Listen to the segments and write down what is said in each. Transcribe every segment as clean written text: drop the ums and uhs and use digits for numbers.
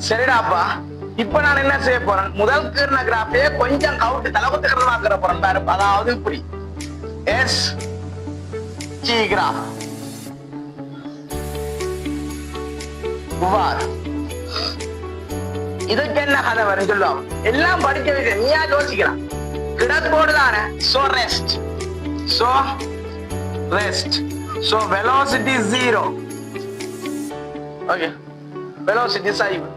சரிடாப்பா. இப்ப நான் என்ன செய்ய போறேன், முதல் கீர்ன கிராஃபே கொஞ்சம் கவுட்டு தலகுத்துக்கிறதாக்குற போறேன் பாரு. அதாவது இப்படி எஸ் ஜி கிராஃப் இதுக்கு என்ன கதை வரும் சொல்லுவாங்க. எல்லாம் படிக்க வைக்க நீயா யோசிக்கலாம். கிடக்கோடு தானே. So rest, so rest, so velocity 0. Okay, velocity 5.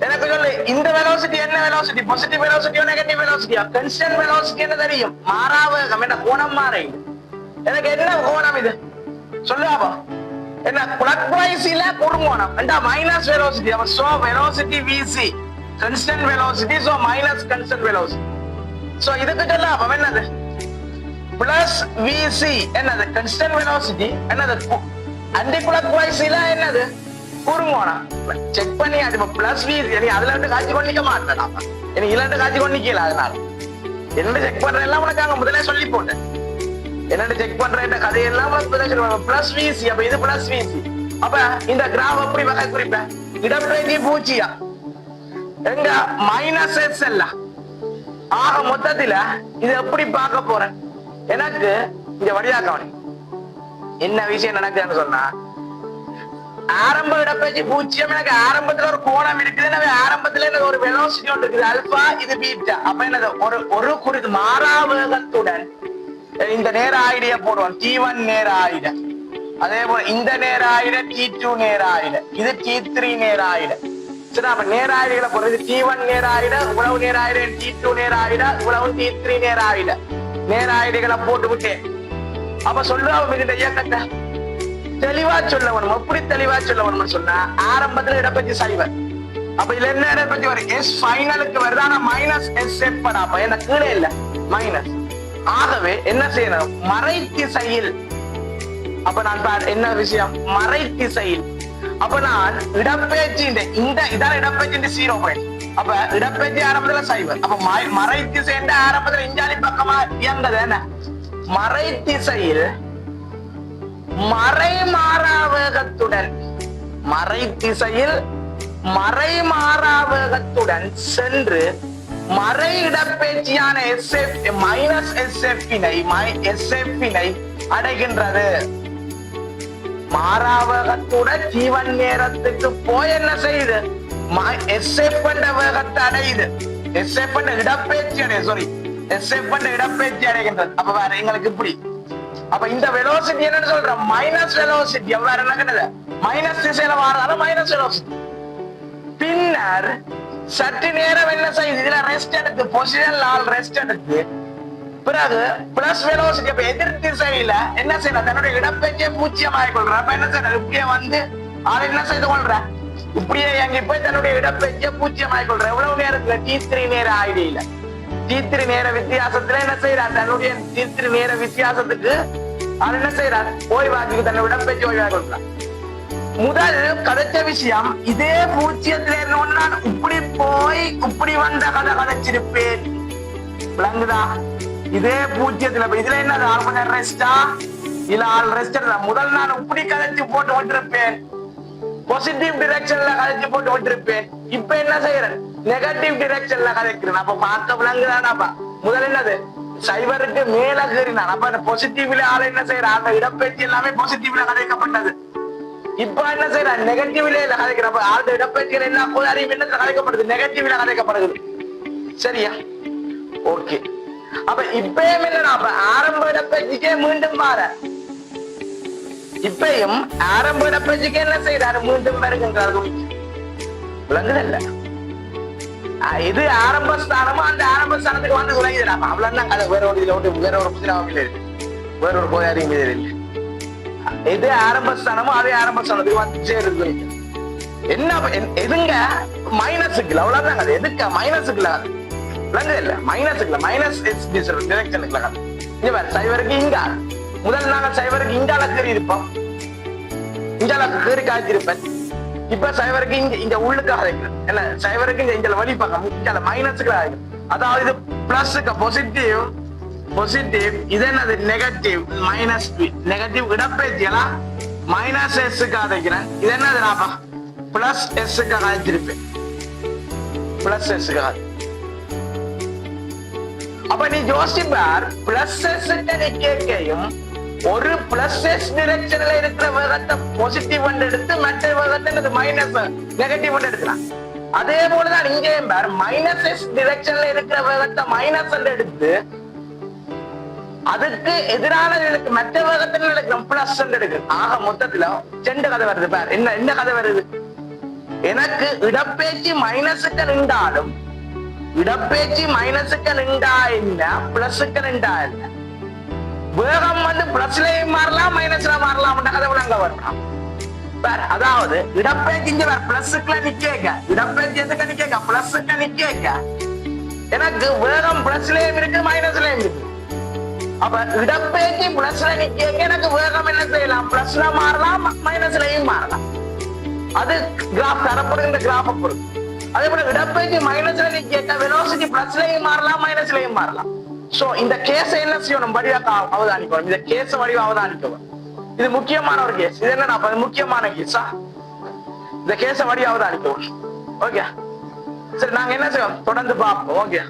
எனக்கு சொல்லு, இந்த வெலாசிட்டி என்ன வெலாசிட்டி? பாசிட்டிவ் வெலாசிட்டியோ நெகட்டிவ் வெலாசிட்டியா? கான்ஸ்டன்ட் வெலாசிட்டி என்ன தெரியும்? மாறாவேகம். என்ன கோணம் மாறை? எனக்கு என்ன கோணம் இது சொல்லுவாப்பா. என்ன clockwise-ல குறுங்கோணம். என்ன மைனஸ் வெலாசிட்டி. அப்ப so velocity vc constant velocity, so minus constant velocity. So இதுக்கு சொல்ல அப்ப என்னது? பிளஸ் vc என்னது? Constant velocity. என்னது? ஆன்டி clockwise-ல என்னது? குறுங்கோணம். செக் பண்ணி அது பிளஸ் vc. நீ அதுல இருந்து காட்சி கொண்டிக்க மாட்டேன். எனக்கு இதுல இருந்து காட்சி கொண்டிக்கல. அதனால என்ன செக் பண்ற எல்லாம் உனக்கு அங்க முதல்ல சொல்லி போட்டேன். என்னன்னு செக் பண்ற கதையெல்லாம் பிளஸ் விசி. அப்ப இது பிளஸ் விசி. அப்ப இந்த கிராஃப் எப்படி வகை குறிப்பேன்? இடப்பெயர்ச்சி பூச்சியா எங்க மைனஸ் எஸ் எல்லாம். ஆக மொத்தத்துல இது எப்படி பார்க்க போறேன்? எனக்கு இந்த வழியாக்கவனி என்ன விஷயம் நடக்குதுன்னு சொன்னா, ஆரம்ப இடப்பெயர்ச்சி பூஜ்ஜியம். எனக்கு ஆரம்பத்துல ஒரு கோணம் இருக்குது. எனவே ஆரம்பத்துல எனக்கு ஒரு வெலாசிட்டி ஒன்று இருக்குது, அல்பா. இது பீட்டா. அப்ப என்னது? ஒரு குறித்து மாறாவேகத்துடன் இந்த நேர ஆயிடைய போடுவோம். T1 நேர ஆயிட, அதே போல இந்த நேர ஆயிட T2 நேர ஆயிட, இது T3 நேர ஆயிட. சரி, அப்ப நேர ஆயிடைகளை போடுறது T1 நேர ஆயிட, இவ்வளவு நேர ஆயிட, T2 நேர ஆயிட, இவ்வளவு T3 நேர ஆயிட. நேர ஆயிடைகளை போட்டு விட்டேன். அப்ப சொல்லுவோம் இந்த இயக்கத்தை தெளிவா சொல்ல வேணும். எப்படி தெளிவா சொல்ல வேணும்னு சொன்னா, ஆரம்பத்துல இடப்பெயர்ச்சி சைவர். அப்ப இதுல என்ன இடப்பெயர்ச்சி வரும்? எஸ் ஃபைனலுக்கு வருது. ஆனா மைனஸ் எஸ் செட் பண்ண. அப்ப என்ன கீழே இல்ல, மைனஸ். ஆகவே என்ன செய்யணும்? மறை திசையில். அப்ப நான் என்ன விஷயம்? மறை திசையில். அப்ப நான் இடப்பெயர்ச்சி இந்த இதான இடப்பெயர்ச்சி 0. அப்ப இடப்பெயர்ச்சி ஆரம்பத்துல சைவர். அப்ப மறை திசை ஆரம்பத்துல இஞ்சாலி பக்கமா இயங்குது. என்ன மறை திசையில் மறை மாறாவேகத்துடன், மறை திசையில் மறை மாறாவேகத்துடன் சென்று மறை இடப்பெயர்ச்சியான மைனஸ் எஸ்எஃப் அடைகின்றது. மாறாவேகத்துடன் T1 நேரத்துக்கு போய் என்ன செய்யுது? எஸ்எஃப் என்ற வேகத்தை அடையுது. எஸ்எஃப் என்ற இடப்பெயர்ச்சி அடைய, சாரி, எஸ்எஃப் என்ற இடப்பெயர்ச்சி அடைகின்றது. அப்ப வேற எங்களுக்கு இப்படி. அப்ப இந்த வெலாசிட்டி என்னன்னு சொல்ற? Minus velocity. வேற என்ன? மைனஸ் திசையில மாறதால மைனஸ் வெலாசிட்டி. பின்னர் சற்று நேரம் என்ன செய்யுது? இதுல ரெஸ்ட் எடுத்து, பொசிஷன்ல ஆள் ரெஸ்ட் எடுத்து, பிறகு பிளஸ் வெலாசிட்டி. அப்ப எதிர் திசையில என்ன செய்யற? தன்னுடைய இடப்பெயர்ச்சியை பூஜ்ஜியம் ஆகிக்கொள்ற. அப்ப என்ன செய்யற? இப்படியே வந்து ஆள் என்ன செய்து கொள்ற? இப்படியே அங்கே போய் தன்னுடைய இடப்பெயர்ச்சியை பூஜ்ஜியம் ஆகிக்கொள்ற. எவ்வளவு நேரத்துல? T3 நேர ஆயிடையில, T3 நேர வித்தியாசத்துல என்ன செய்யறார்? தன்னுடைய T3 நேர வித்தியாசத்துக்கு ஆள் என்ன செய்யறார்? ஓய்வாக்கி தன்னுடைய இடப்பெயர்ச்சி ஓய்வாக கொள்றார். முதல் கதைச்ச விஷயம் இதே பூஜ்ஜியத்துல இருந்தோம். நான் இப்படி போய் இப்படி வந்த கதை கதைச்சிருப்பேன். விளங்குதா? இதே பூஜ்ஜியத்துல இதுல என்ன? ஆள் கொஞ்சம் ரெஸ்டா இல்ல ஆள் ரெஸ்ட். முதல் நான் இப்படி கதைச்சு போட்டு விட்டுருப்பேன், பாசிட்டிவ் டிரெக்ஷன்ல கதைச்சு போட்டு விட்டுருப்பேன். இப்ப என்ன செய்யறேன்? நெகட்டிவ் டிரெக்ஷன்ல கதைக்கிறேன். அப்ப பார்க்க விளங்குதானாப்பா? முதல் என்னது? சைவருக்கு மேல கீறினான். அப்ப பாசிட்டிவ்ல ஆள் என்ன செய்யற? அந்த இடப்பெயர்ச்சி எல்லாமே பாசிட்டிவ்ல கதைக்கப்பட்டது. இப்ப என்ன செய்யற? நெகட்டிவ்ல கதைக்கிற. அப்ப ஆள் இடப்பெயர்ச்சிகள் என்ன போது அறிவு என்ன கதைக்கப்படுது? நெகட்டிவ்ல கதைக்கப்படுது. சரியா? ஓகே. அப்ப இப்பயும் என்னன்னா, அப்ப ஆரம்ப இடப்பெயர்ச்சிக்கே மீண்டும் மாற. இப்பயும் ஆரம்ப இடப்பெயர்ச்சிக்கு என்ன செய்யறாரு? மீண்டும் வருகின்றார். விளங்குதல்ல? இது ஆரம்ப ஸ்தானமா அந்த ஆரம்ப ஸ்தானத்துக்கு வந்து குறைஞ்சிடலாம். அவ்வளவுதான் கதை. வேற ஒரு வேற ஒரு புதிராவில் இருக்கு, வேற ஒரு போயாரி மீது இல்லை. இது ஆரம்ப ஸ்தானமும் அதே ஆரம்ப ஸ்தானத்துக்கு வந்து சேருது. என்ன எதுங்க? மைனஸுக்குல. அவ்வளவுதான் கதை. எதுக்கு மைனஸுக்குல? விளங்குது இல்ல? மைனஸுக்குல, மைனஸ் டிரெக்ஷனுக்குல கதை. இங்க வேற சைவருக்கு இங்க முதல் நாங்கள் சைவருக்கு இங்கால கீறி இருப்போம், இங்கால கீறி காய்ச்சிருப்பேன். இப்ப சைவருக்கு இங்க உள்ளுக்கு அழைக்கிறேன். என்ன சைவருக்கு இங்க வழி பக்கம் இங்க மைனஸுக்கு அழைக்கிறேன். அதாவது இது பிளஸ்க்கு பாசிட்டிவ், பாசிட்டிவ். இது என்னது? Negative, minus B. நெகட்டிவ் இடப்பெயர்ச்சி எல்லாம் மைனஸ் எஸ்க்கு அழைக்கிறேன். இது என்னது? பிளஸ் எஸ்ஸுக்காக வச்சிருப்பேன், பிளஸ் எஸ்ஸுக்காக. அப்ப நீ யோசிப்பார், பிளஸ் எஸ்ஸுக்கு நீ கேட்கையும் ஒரு பிளஸ் எஸ் டிரெக்ஷன்ல இருக்கிற வேகத்தை பாசிட்டிவ் எடுத்து மற்ற வேகத்தை மைனஸ் நெகட்டிவ் எடுக்கலாம். அதே போலதான் இங்கேயும் பார், மைனஸ் எஸ் டிரெக்ஷன்ல இருக்கிற வேகத்தை மைனஸ் எடுத்து அதுக்கு எதிரான மற்ற வேகத்தில் எடுக்கிறோம் பிளஸ் எடுக்கு. ஆக மொத்தத்துல செண்டு கதை வருது பார். என்ன கதை வருது? எனக்கு இடப்பேச்சு மைனஸுக்கு நின்றாலும், இடப்பேச்சு மைனஸுக்கு நின்றா என்ன, பிளஸுக்கு நின்றா என்ன, வேகம் வந்து பிளஸ்லயும் மாறலாம் மைனஸ்ல மாறலாம் கதை விளங்க வரலாம். அதாவது இடப்பேச்சு இங்க பிளஸுக்குள்ள நிக்க, இடப்பேச்சு எதுக்கு நிக்க, பிளஸுக்கு நிக்க. எனக்கு வேகம் பிளஸ்லயும் இருக்கு மைனஸ்லயும் இருக்கு. அப்ப இடப்பேச்சு பிளஸ்ல நிக்க எனக்கு வேகம் என்ன செய்யலாம், பிளஸ்ல மாறலாம் மைனஸ்லயும் மாறலாம். அது கிராஃப் தரப்படுகின்ற கிராஃபை பொறுத்து. அதே போல இடப்பேச்சு மைனஸ்ல நிக்க வெலோசிட்டி பிளஸ்லயும் மாறலாம் மைனஸ்லயும் மாறலாம். சோ இந்த கேஸ என்ன செய்யணும், வடிவா அவதானிக்கணும். இந்த கேஸ வடிவா அவதானிக்கணும். இது முக்கியமான ஒரு கேஸ். இது என்ன முக்கியமான கேஸா? இந்த கேஸ வடிவா அவதானிக்கணும். ஓகே, சரி நாங்க என்ன செய்வோம் தொடர்ந்து பார்ப்போம். ஓகே.